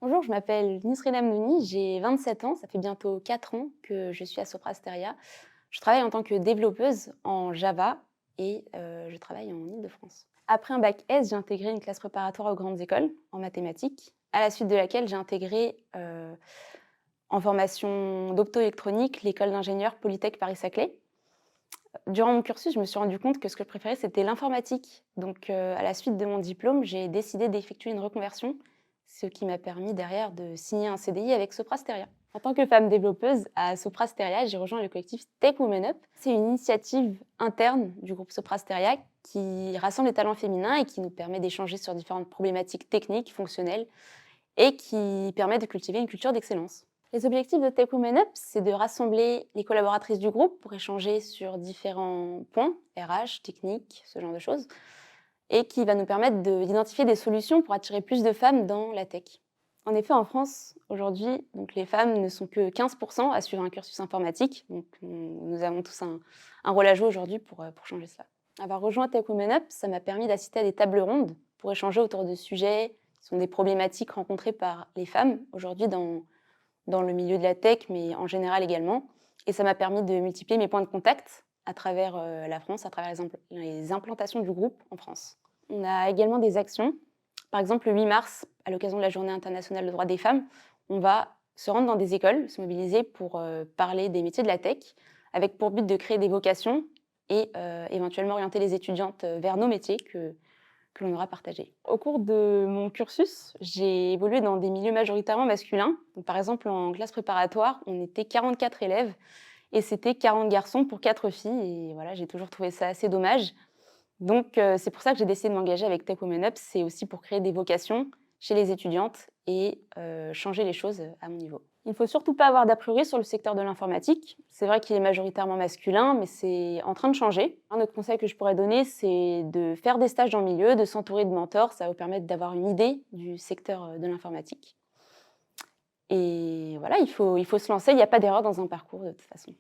Bonjour, je m'appelle Nisrina Mnouni, j'ai 27 ans, ça fait bientôt 4 ans que je suis à Sopra Steria. Je travaille en tant que développeuse en Java et je travaille en Île-de-France. Après un bac S, j'ai intégré une classe préparatoire aux grandes écoles en mathématiques, à la suite de laquelle j'ai intégré en formation d'optoélectronique l'école d'ingénieurs Polytech Paris-Saclay. Durant mon cursus, je me suis rendu compte que ce que je préférais, c'était l'informatique. Donc, à la suite de mon diplôme, j'ai décidé d'effectuer une reconversion, ce qui m'a permis derrière de signer un CDI avec Sopra Steria. En tant que femme développeuse à Sopra Steria, j'ai rejoint le collectif Tech Women Up. C'est une initiative interne du groupe Sopra Steria qui rassemble les talents féminins et qui nous permet d'échanger sur différentes problématiques techniques, fonctionnelles et qui permet de cultiver une culture d'excellence. Les objectifs de Tech Women Up, c'est de rassembler les collaboratrices du groupe pour échanger sur différents points, RH, techniques, ce genre de choses, et qui va nous permettre d'identifier des solutions pour attirer plus de femmes dans la tech. En effet, en France, aujourd'hui, donc les femmes ne sont que 15% à suivre un cursus informatique. Donc, nous avons tous un rôle à jouer aujourd'hui pour changer cela. Avoir rejoint Tech Women Up, ça m'a permis d'assister à des tables rondes pour échanger autour de sujets qui sont des problématiques rencontrées par les femmes aujourd'hui dans le milieu de la tech, mais en général également. Et ça m'a permis de multiplier mes points de contact à travers la France, à travers les implantations du groupe en France. On a également des actions. Par exemple, le 8 mars, à l'occasion de la Journée internationale des droits des femmes, on va se rendre dans des écoles, se mobiliser pour parler des métiers de la tech, avec pour but de créer des vocations et éventuellement orienter les étudiantes vers nos métiers que l'on aura partagé. Au cours de mon cursus, j'ai évolué dans des milieux majoritairement masculins. Donc, par exemple, en classe préparatoire, on était 44 élèves et c'était 40 garçons pour 4 filles. Et voilà, j'ai toujours trouvé ça assez dommage. Donc, c'est pour ça que j'ai décidé de m'engager avec Tech Women Up. C'est aussi pour créer des vocations chez les étudiantes et changer les choses à mon niveau. Il ne faut surtout pas avoir d'a priori sur le secteur de l'informatique. C'est vrai qu'il est majoritairement masculin, mais c'est en train de changer. Un autre conseil que je pourrais donner, c'est de faire des stages dans le milieu, de s'entourer de mentors. Ça va vous permettre d'avoir une idée du secteur de l'informatique. Et voilà, il faut se lancer. Il n'y a pas d'erreur dans un parcours de toute façon.